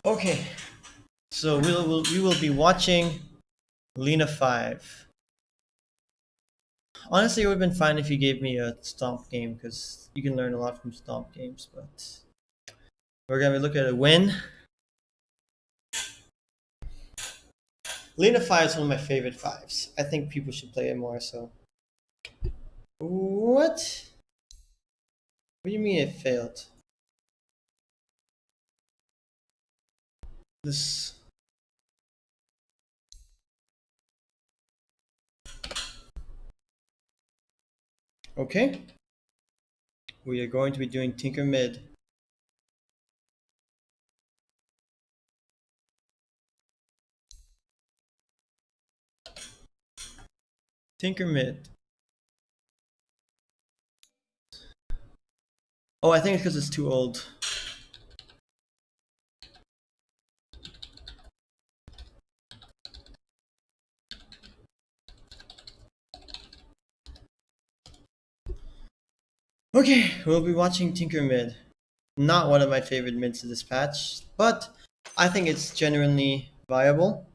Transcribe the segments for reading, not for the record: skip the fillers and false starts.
Okay, so we will be watching Lena 5. Honestly, it would have been fine if you gave me a Stomp game because you can learn a lot from Stomp games, but we're gonna look at a win. Lena 5 is one of my favorite fives. I think people should play it more, so. What? What do you mean it failed? This. Okay. We are going to be doing Tinker Mid. Tinker Mid. Oh, I think it's because it's too old. Okay, we'll be watching Tinker Mid. Not one of my favorite mids of this patch, but I think it's genuinely viable.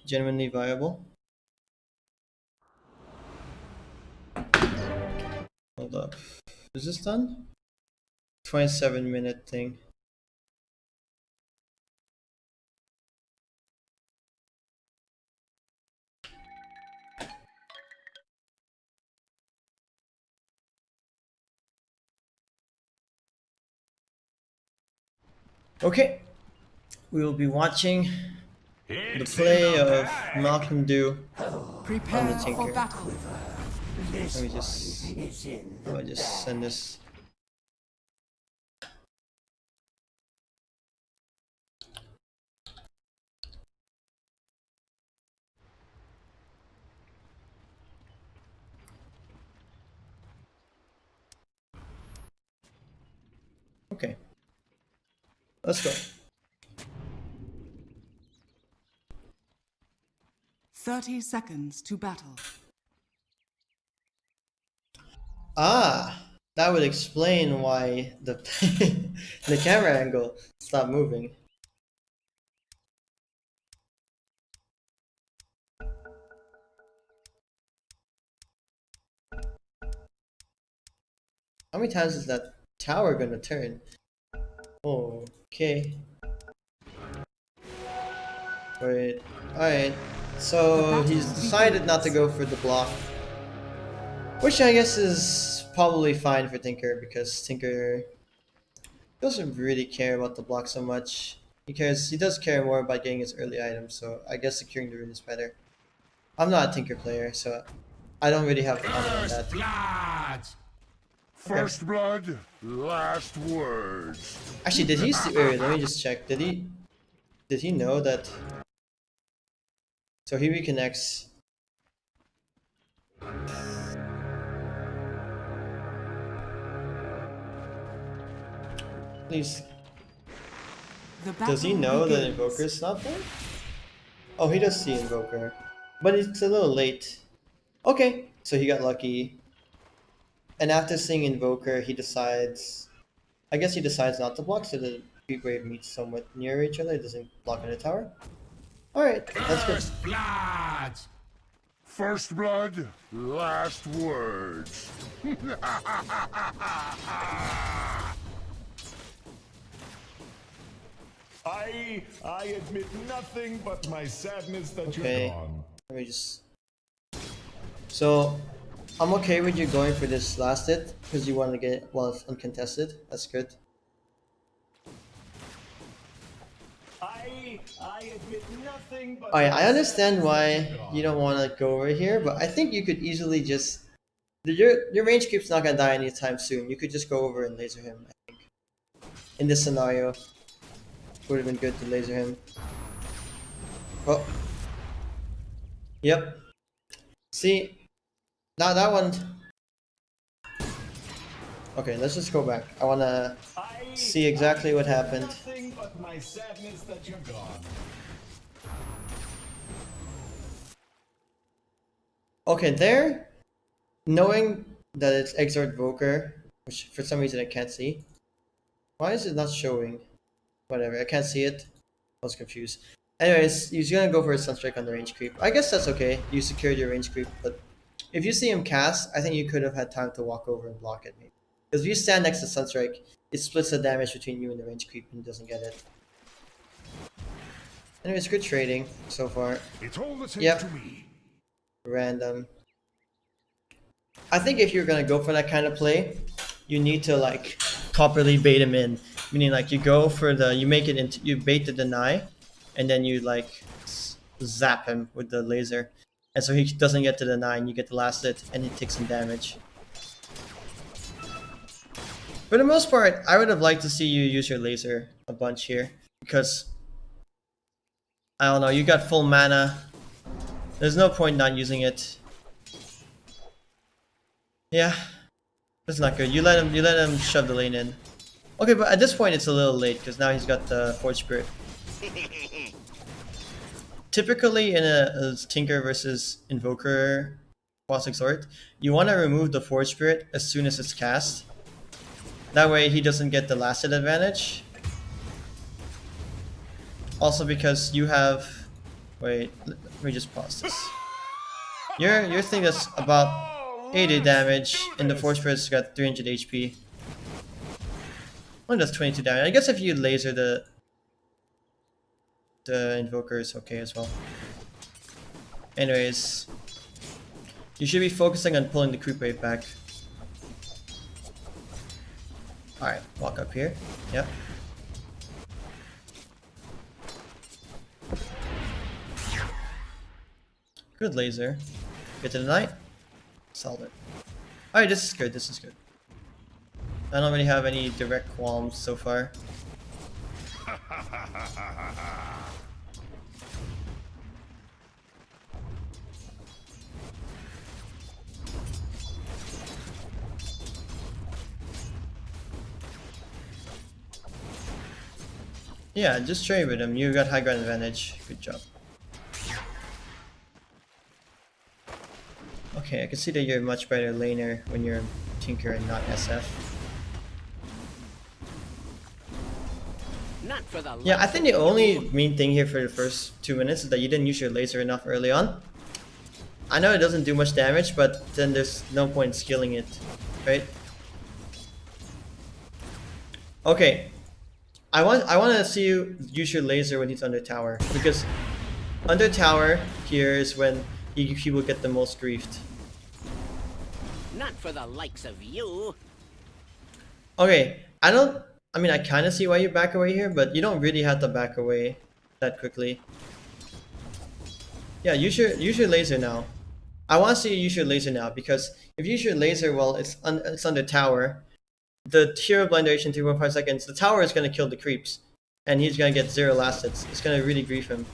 Genuinely viable. Hold up. Is this done? 27-minute thing. Okay, we will be watching the play of Malcolm Dew on the Tinker. Let me just send this. Okay, let's go. 30 seconds to battle. Ah, that would explain why the the camera angle stopped moving. How many times is that tower gonna turn? Okay. Wait. Alright. So he's decided not to go for the block. Which I guess is probably fine for Tinker because Tinker doesn't really care about the block so much. He does care more about getting his early items, so I guess securing the rune is better. I'm not a Tinker player, so I don't really have a comment on that. Blood! First blood, last words. Actually, did he see? Wait, let me just check. Did he know that? So he reconnects. Please. Does he know that Invoker's not there? Oh, he does see Invoker. But it's a little late. Okay, so he got lucky. And after seeing Invoker, he decides... I guess he decides not to block so the Beat Wave meets somewhat near each other. It doesn't block on the tower. Alright, that's good. First blood! First blood, last words. I admit nothing but my sadness that Okay. you're gone. Let me just... So, I'm okay with you going for this last hit, because you want to get it while it's uncontested. That's good. I admit nothing but Alright, my I understand sadness that why you're you gone. don't want to go over here, but I think you could easily just... Your range creep's not gonna die anytime soon. You could just go over and laser him, I think. In this scenario, would have been good to laser him. Oh. Yep. See? Now that one... Okay, let's just go back. I wanna see exactly what happened. Nothing but my sadness that you're gone. Okay, there, knowing that it's Exort Voker, which for some reason I can't see. Why is it not showing? Whatever, I can't see it. I was confused. Anyways, he's gonna go for a Sunstrike on the range creep. I guess that's okay. You secured your range creep, but if you see him cast, I think you could have had time to walk over and block it maybe. Because if you stand next to Sunstrike, it splits the damage between you and the range creep and doesn't get it. Anyways, good trading so far. It's all the same Yep. to me. Random. I think if you're gonna go for that kind of play, you need to like properly bait him in. Meaning like you go for you make it into, you bait the deny, and then you like zap him with the laser. And so he doesn't get to the 9, you get the last hit, and he takes some damage. For the most part, I would have liked to see you use your laser a bunch here, because I don't know, you got full mana. There's no point not using it. Yeah, that's not good. You let him shove the lane in. Okay, but at this point it's a little late because now he's got the Forge Spirit. Typically in a Tinker versus Invoker boss exhort, you want to remove the Forge Spirit as soon as it's cast. That way he doesn't get the last hit advantage. Also because you have... Wait, let me just pause this. Your thing is about 80 damage and the Forge Spirit's got 300 HP. Only does 22 damage. I guess if you laser the Invoker is okay as well. Anyways, you should be focusing on pulling the creep wave back. Alright, walk up here. Yep. Good laser. Get to the knight. Solid. Alright, this is good, this is good. I don't really have any direct qualms so far. Yeah, just trade with him. You got high ground advantage. Good job. Okay, I can see that you're a much better laner when you're Tinker and not SF. Not for the Yeah, I think the only main thing here for the first 2 minutes is that you didn't use your laser enough early on. I know it doesn't do much damage, but then there's no point in skilling it, right? Okay, I want to see you use your laser when he's under tower, because under tower here is when he will get the most griefed. Not for the likes of you. Okay, I mean, I kind of see why you back away here, but you don't really have to back away that quickly. Yeah, use your laser now. I want to see you use your laser now, because if you use your laser while it's under tower, the hero blind duration 3.5 seconds, the tower is going to kill the creeps, and he's going to get 0 last hits. It's going to really grief him.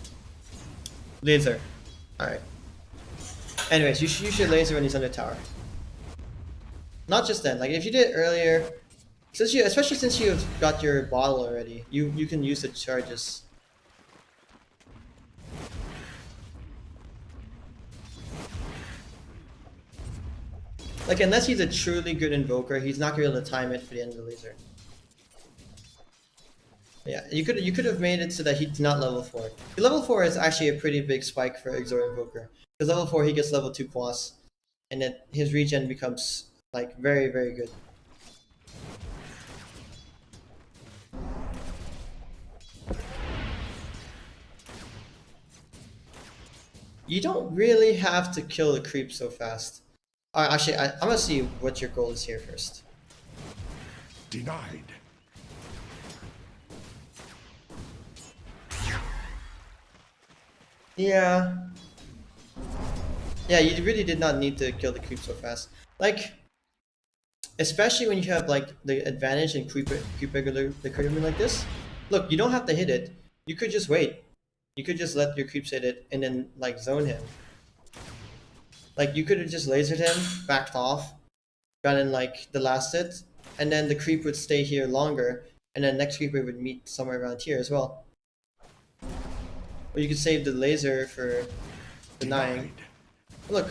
Laser. Alright. Anyways, you should use your laser when he's under tower. Not just then, like if you did it earlier, especially since you've got your bottle already, you can use the charges. Like unless he's a truly good invoker, he's not gonna be able to time it for the end of the laser. Yeah, you could have made it so that he's not level 4. Level 4 is actually a pretty big spike for Exort Invoker. Because level 4 he gets level 2 quas, and then his regen becomes like very, very good. You don't really have to kill the creep so fast. Actually, I'm gonna see what your goal is here first. Denied. Yeah. Yeah, you really did not need to kill the creep so fast. Like, especially when you have like the advantage in creep regular the creep like this. Look, you don't have to hit it. You could just wait. You could just let your creeps hit it and then like zone him. Like you could have just lasered him, backed off, gotten like the last hit, and then the creep would stay here longer, and then next creeper would meet somewhere around here as well. Or you could save the laser for denying. Look,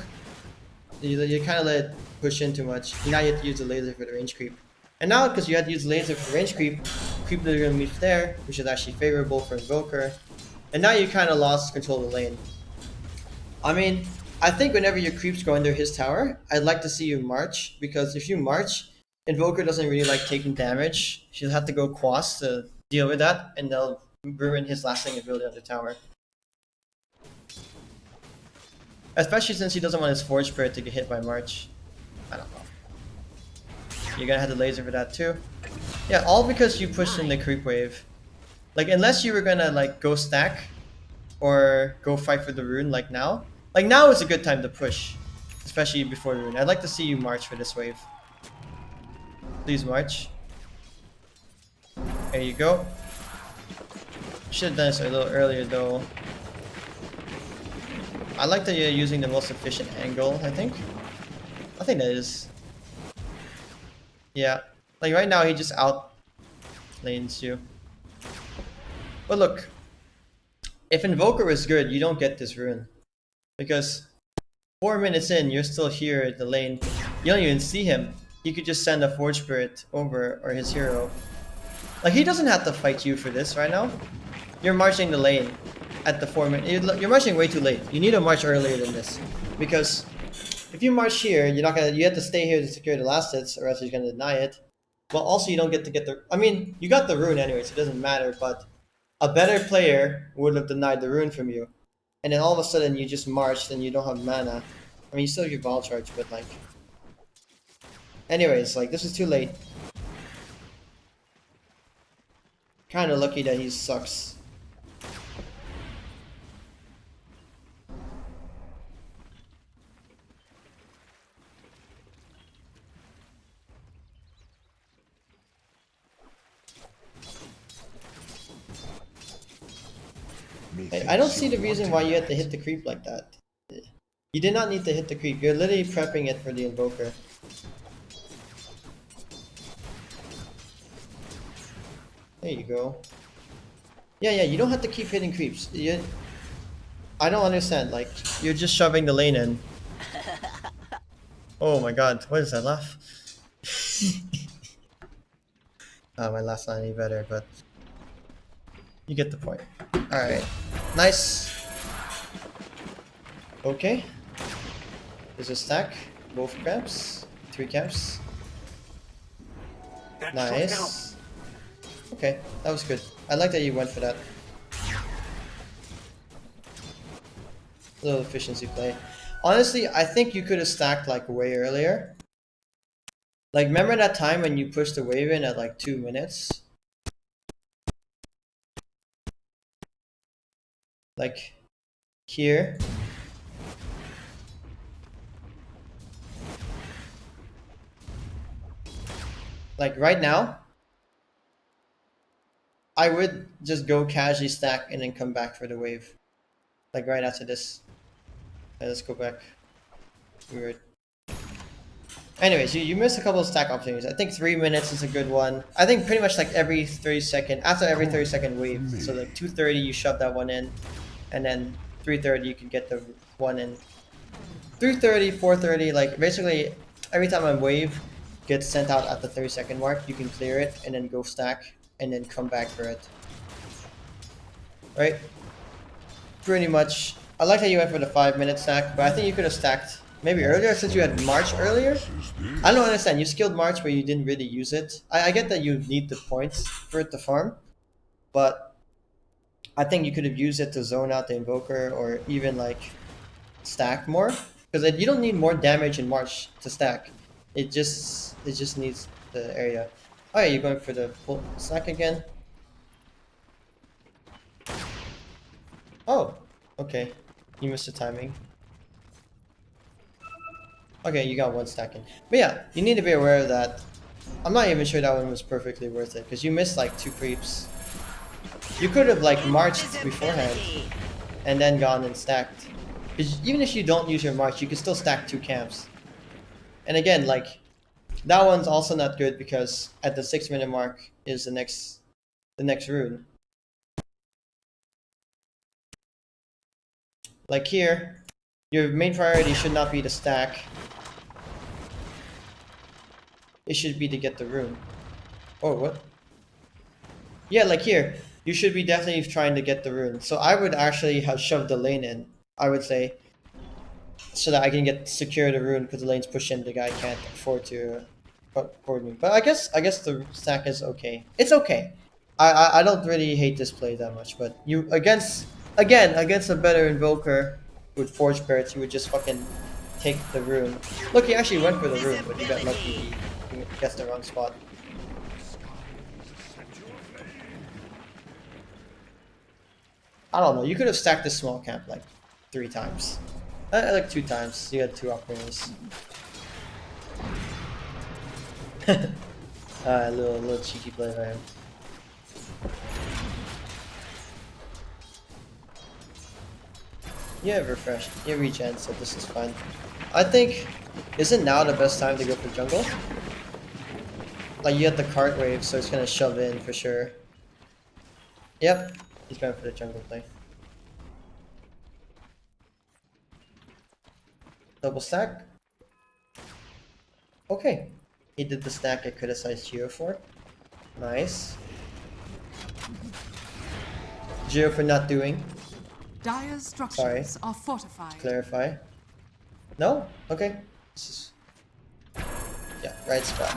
you kind of let it push in too much. Now you have to use the laser for the range creep. And now because you had to use the laser for the range creep, creep literally gonna move there, which is actually favorable for Invoker. And now you kind of lost control of the lane. I mean, I think whenever your creeps go under his tower, I'd like to see you march, because if you march, Invoker doesn't really like taking damage. She'll have to go Quas to deal with that, and they'll ruin his lasting ability on the tower. Especially since he doesn't want his Forge Spirit to get hit by March. I don't know. You're gonna have the laser for that too. Yeah, all because you pushed in the creep wave. Like, unless you were gonna like go stack or go fight for the rune like now. Like now is a good time to push. Especially before rune. I'd like to see you march for this wave. Please march. There you go. Should have done this a little earlier though. I like that you're using the most efficient angle, I think. I think that is. Yeah. Like right now he just out lanes you. But look. If Invoker is good, you don't get this rune. Because 4 minutes in, you're still here at the lane. You don't even see him. You could just send a Forge Spirit over, or his hero. Like, he doesn't have to fight you for this right now. You're marching the lane at the 4 minute. You're marching way too late. You need to march earlier than this. Because if you march here, you're not gonna. You have to stay here to secure the last hits, or else he's gonna deny it. Well, also you don't get the. I mean, you got the rune anyway, so it doesn't matter. But a better player would have denied the rune from you, and then all of a sudden you just marched and you don't have mana. I mean, you still have your ball charge, but like. Anyways, like this is too late. Kind of lucky that he sucks. I don't see the reason why you had to hit the creep like that. You did not need to hit the creep. You're literally prepping it for the Invoker. There you go. Yeah, you don't have to keep hitting creeps. I don't understand. Like, you're just shoving the lane in. Oh my god, what is that laugh? My laugh's not any better, but you get the point. Alright. Nice. Okay. There's a stack. Both camps. 3 camps. Nice. Okay, that was good. I like that you went for that. A little efficiency play. Honestly, I think you could have stacked like way earlier. Like, remember that time when you pushed the wave in at like 2 minutes? Like, here. Like, right now, I would just go casually stack and then come back for the wave. Like, right after this. Let's go back. Weird. Anyways, you missed a couple of stack opportunities. I think 3 minutes is a good one. I think pretty much like every 30-second, after every 30-second wave. So like 2:30 you shove that one in, and then 3:30 you can get the one in. 3:30, 4:30, like basically every time a wave gets sent out at the 30-second mark, you can clear it and then go stack and then come back for it. Right? Pretty much. I like how you went for the 5-minute stack, but I think you could have stacked maybe earlier since you had March earlier. I don't understand. You skilled March but you didn't really use it. I get that you need the points for it to farm, but I think you could have used it to zone out the Invoker or even like stack more. Because you don't need more damage in March to stack. It just needs the area. Oh yeah, you're going for the full stack again? Oh, okay. You missed the timing. Okay, you got one stack in. But yeah, you need to be aware of that. I'm not even sure that one was perfectly worth it, because you missed like 2 creeps. You could have like marched beforehand, and then gone and stacked. Because even if you don't use your march, you can still stack 2 camps. And again, like, that one's also not good because at the 6-minute mark is the next rune. Like here, your main priority should not be to stack. It should be to get the rune. Oh, what? Yeah, like here, you should be definitely trying to get the rune. So I would actually have shoved the lane in, I would say, so that I can get secure the rune because the lane's pushed in, the guy can't afford to afford me. But I guess the stack is okay. It's okay. I don't really hate this play that much, but you against a better invoker with Forge Barrets, you would just fucking take the rune. Look, he actually went for the rune, but he got lucky. He guessed the wrong spot. I don't know. You could have stacked this small camp like 3 times. Like 2 times. You had 2 operators. A little cheeky play by him. You have refreshed. You have regen, so this is fine. I think, isn't now the best time to go for jungle? Like you had the cart wave, so it's gonna shove in for sure. Yep, he's going for the jungle play. Double stack. Okay. He did the stack I criticized Geo for. Nice. Geo for not doing. Dire's structures are fortified. Clarify. No? Okay. This is... Yeah, right spot.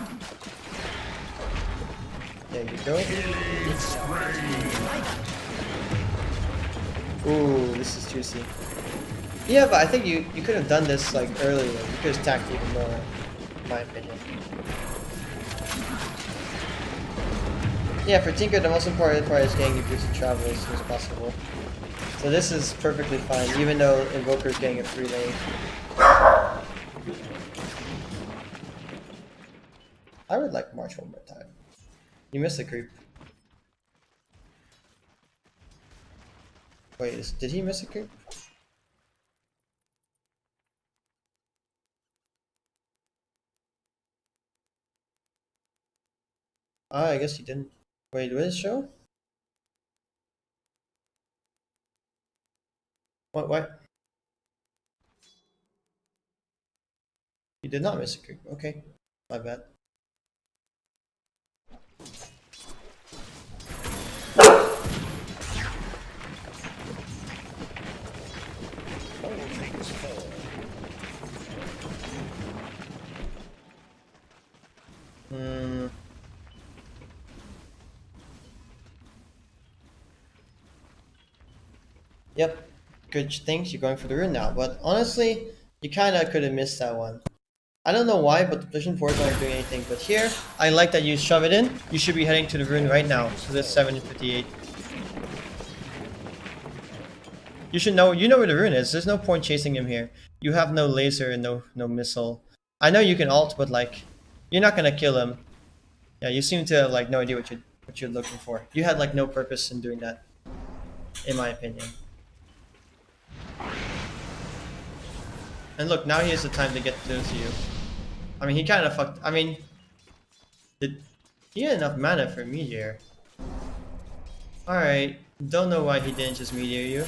There you go. Ooh, this is juicy. Yeah, but I think you could have done this like earlier. You could have stacked even more, in my opinion. Yeah, for Tinker, the most important part is getting you boosted travel as soon as possible. So this is perfectly fine, even though Invoker's getting a free lane. I would like March one more time. You missed a creep. Wait, did he miss a creep? Ah, I guess he didn't. Wait, what did it show? What? You did not miss a creep. Okay, my bad. Yep, good things. You're going for the rune now, but honestly, you kind of could have missed that one. I don't know why, but the position forwards aren't doing anything. But here, I like that you shove it in. You should be heading to the rune right now. So that's 7:58. You should know. You know where the rune is. There's no point chasing him here. You have no laser and no missile. I know you can ult, but like, you're not gonna kill him. Yeah, you seem to have like no idea what you're looking for. You had like no purpose in doing that, in my opinion. And look, now he has the time to get close to you. I mean, he kind of fucked. I mean, he had enough mana for Meteor? Alright, don't know why he didn't just Meteor you.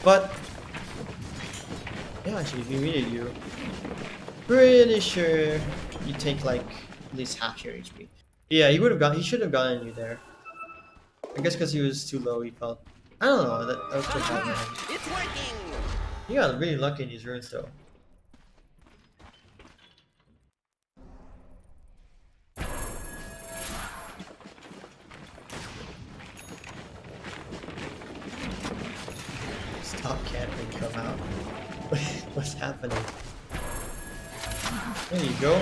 But, yeah, actually, if he Meteor you, pretty sure you take like at least half your HP. Yeah, he should have gotten you there. I guess because he was too low, he felt. I don't know, that was pretty bad, man. It's working! You got really lucky in these runes though. Stop camping, come out. What's happening? There you go.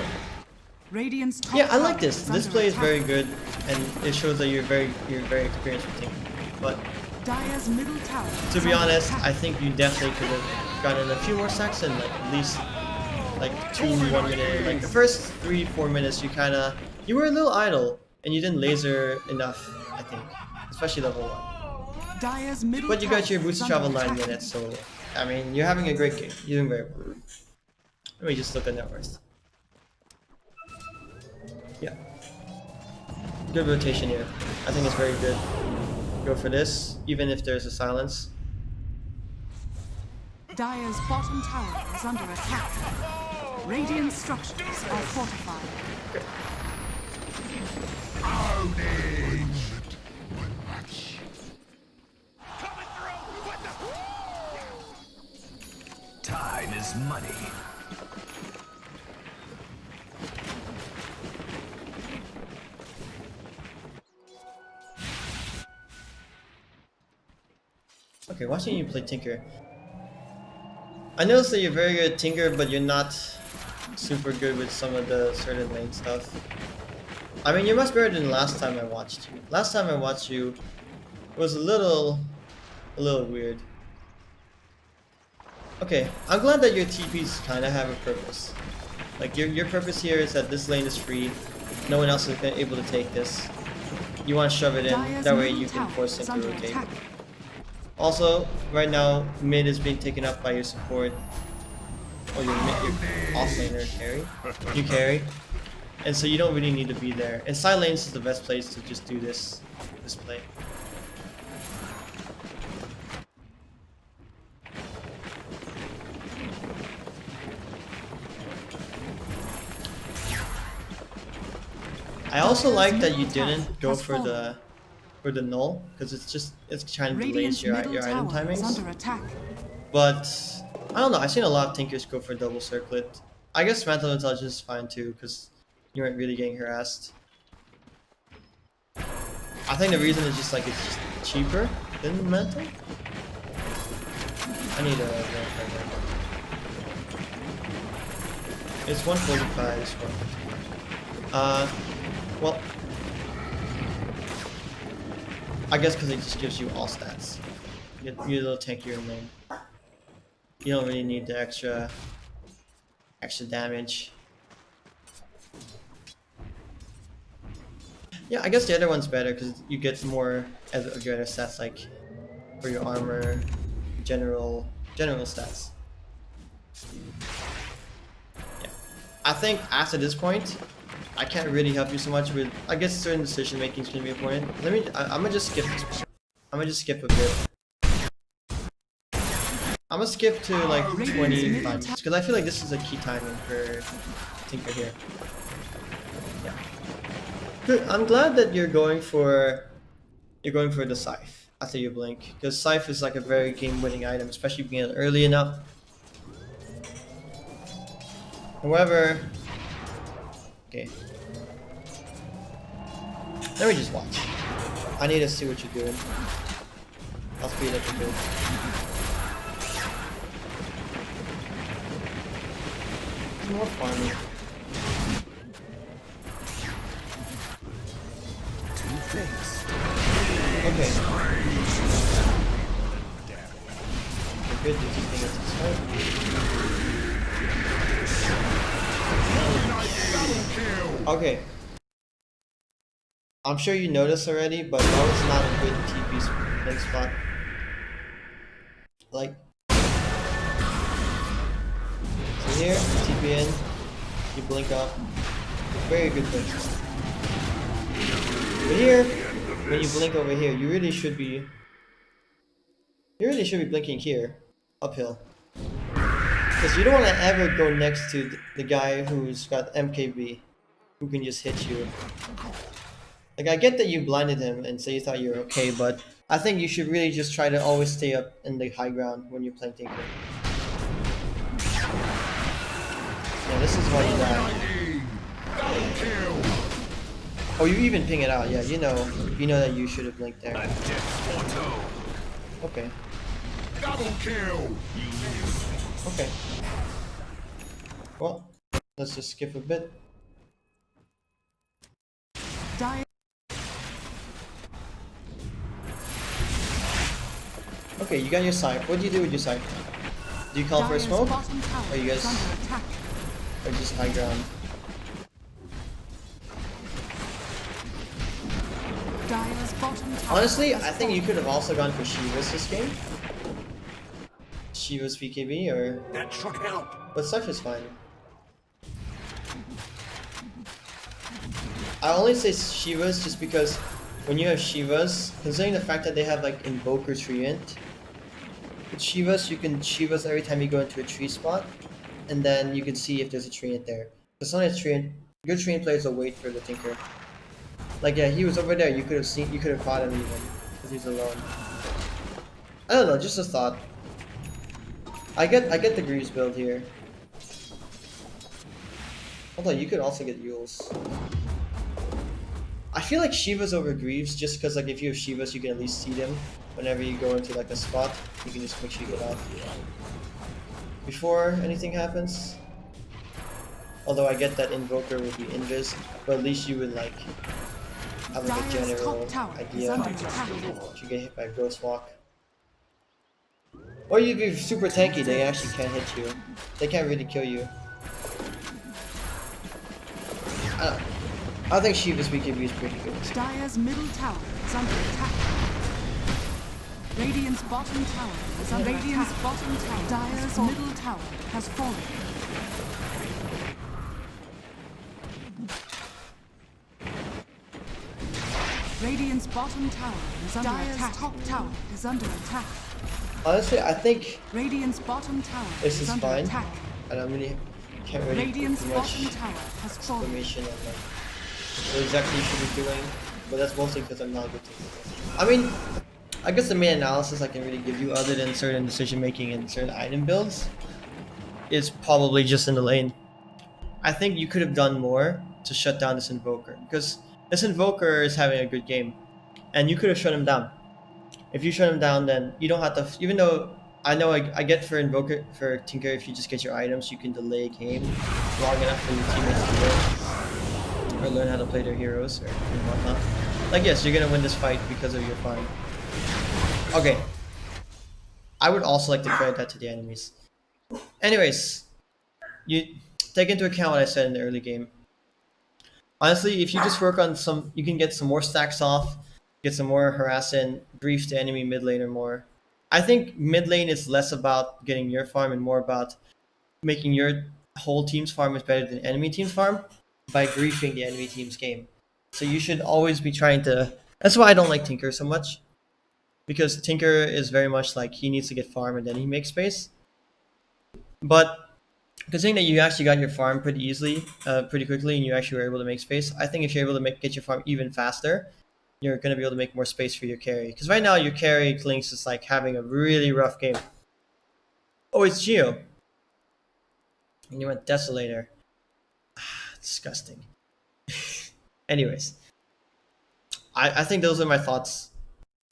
Radiant's top Yeah, I like tower this. is This under play is attack. very good, and it shows that you're very experienced with Tinker. But Dire's middle tower to is be under honest, attack. I think you definitely could have gotten a few more stacks in like at least like 1 minute. Like the first 3-4 minutes, you were a little idle and you didn't laser enough. I think, especially level 1. Dire's middle But you got your tower boost is travel under 9 attack. minutes, so I mean you're having a great game. You're doing very well. Let me just look at net worth. Yeah, good rotation here. I think it's very good. Go for this, even if there's a silence. Dire's bottom tower is under attack. Radiant structures are fortified. Okay, watching you play Tinker. I noticed that you're very good at Tinker, but you're not super good with some of the certain lane stuff. I mean, you're much better than last time I watched you. Last time I watched you was a little weird. Okay, I'm glad that your TPs kind of have a purpose. Like your purpose here is that this lane is free. No one else is able to take this. You want to shove it in, Dire's that way middle you can tower force him is to under rotate. attack. Also, right now, mid is being taken up by your support. Or your offlaner carry. You carry. And so you don't really need to be there. And side lanes is the best place to just do this play. I also like that you didn't go for the null, because it's trying to delay Radiant's your middle item tower is timings. under attack. But I don't know. I've seen a lot of Tinkers go for double circlet. I guess Mantle Intelligence is fine too, because you weren't really getting harassed. I think the reason is just like it's just cheaper than Mantle. I need a verify that. It's 145. It's 150. Well, I guess because it just gives you all stats. You're a little tankier in lane. You don't really need the extra damage. Yeah, I guess the other one's better because you get more of your other stats, like for your armor, general stats. Yeah, I think after this point, I can't really help you so much with. I guess certain decision making is gonna be important. I'm gonna just skip this one. I'm gonna just skip a bit. I'm gonna skip to like 25 because I feel like this is a key timing for Tinker here. Yeah. Good. I'm glad that you're going for the Scythe after you blink, because Scythe is like a very game-winning item, especially being early enough. However, okay. Let me just watch. I need to see what you're doing. I'll speed up a bit. More farming. Okay. We're good. You're keeping it to start. Okay. I'm sure you noticed already, but that was not a good TP blink spot. Like, so here, TP in, you blink up. Very good blink spot. But here, when you blink over here, you really should be blinking here, uphill. Because you don't want to ever go next to the guy who's got MKB, who can just hit you. Like, I get that you blinded him and say you thought you were okay, but I think you should really just try to always stay up in the high ground when you're playing Tinker. Yeah, this is why you die. Oh, you even ping it out. Yeah, you know that you should have blinked there. Okay. Double kill. Okay. Well, let's just skip a bit. Dire Okay, you got your scythe. What do you do with your scythe? Do you call for a Dire's smoke? bottom tower Or you guys is under attack. or just high ground? Dire's bottom tower Honestly, is I think you fallen. could have also gone for Shivas this game. Shivas BKB or... That should help. But Scythe is fine. I only say Shivas just because when you have Shivas, considering the fact that they have like Invoker Treant, with Shivas you can Shivas every time you go into a tree spot, and then you can see if there's a Treant there. Because sometimes Treant, good Treant players will wait for the Tinker. Like yeah, he was over there, you could have caught him even, because he's alone. I don't know, just a thought. I get the Greaves build here. Although you could also get Yules. I feel like Shivas over Greaves just because like if you have Shivas you can at least see them whenever you go into like a spot, you can just make sure you get out before anything happens. Although I get that Invoker would be invis, but at least you would like have like a Dire's general top tower is idea under attack. if you get hit by Ghost Walk. Or you'd be super tanky, they actually can't hit you. They can't really kill you. I think Shiva's BKB is pretty good. Dire's middle tower is under attack. Radiant's bottom tower is under Radiant's attack. Bottom tower. Dire's middle tower has fallen. Radiant's bottom tower is under attack. Dire's top tower is under attack. Honestly, I think Radiant's bottom tower this is under fine. attack. I don't really can't really Radiant's put bottom much tower has fallen. information on like what exactly you should be doing, but that's mostly because I'm not a good technical. I mean, I guess the main analysis I can really give you, other than certain decision making and certain item builds, is probably just in the lane. I think you could have done more to shut down this Invoker, because this Invoker is having a good game, and you could have shut him down. If you shut him down, then you don't have to. Even though I know I get for Invoker, for Tinker, if you just get your items, you can delay game long enough for your teammates to win or learn how to play their heroes or whatnot. Like, yes, you're gonna win this fight because of your farm. Okay. I would also like to credit that to the enemies. Anyways, you take into account what I said in the early game. Honestly, if you just work on some, you can get some more stacks off, get some more harass in, brief the enemy mid laner more. I think mid lane is less about getting your farm and more about making your whole team's farm is better than enemy team's farm by griefing the enemy team's game. So you should always be trying to. That's why I don't like Tinker so much, because Tinker is very much like he needs to get farm and then he makes space. But considering that you actually got your farm pretty easily, pretty quickly, and you actually were able to make space, I think if you're able to get your farm even faster, you're going to be able to make more space for your carry. Because right now your carry Klinks is like having a really rough game. Oh, it's Geo. And you went Desolator. Disgusting. Anyways, I think those are my thoughts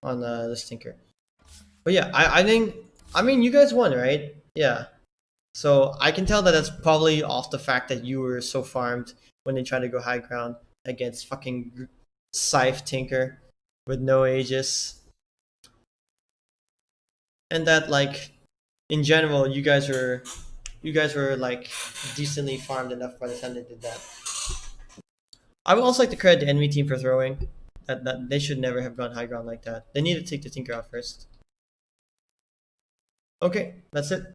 on this Tinker. But yeah, I think, I mean, you guys won, right? Yeah. So I can tell that that's probably off the fact that you were so farmed when they tried to go high ground against fucking Scythe Tinker with no Aegis. And that, like, in general, you guys were like decently farmed enough by the time they did that. I would also like to credit the enemy team for throwing. That they should never have gone high ground like that. They need to take the Tinker out first. Okay, that's it.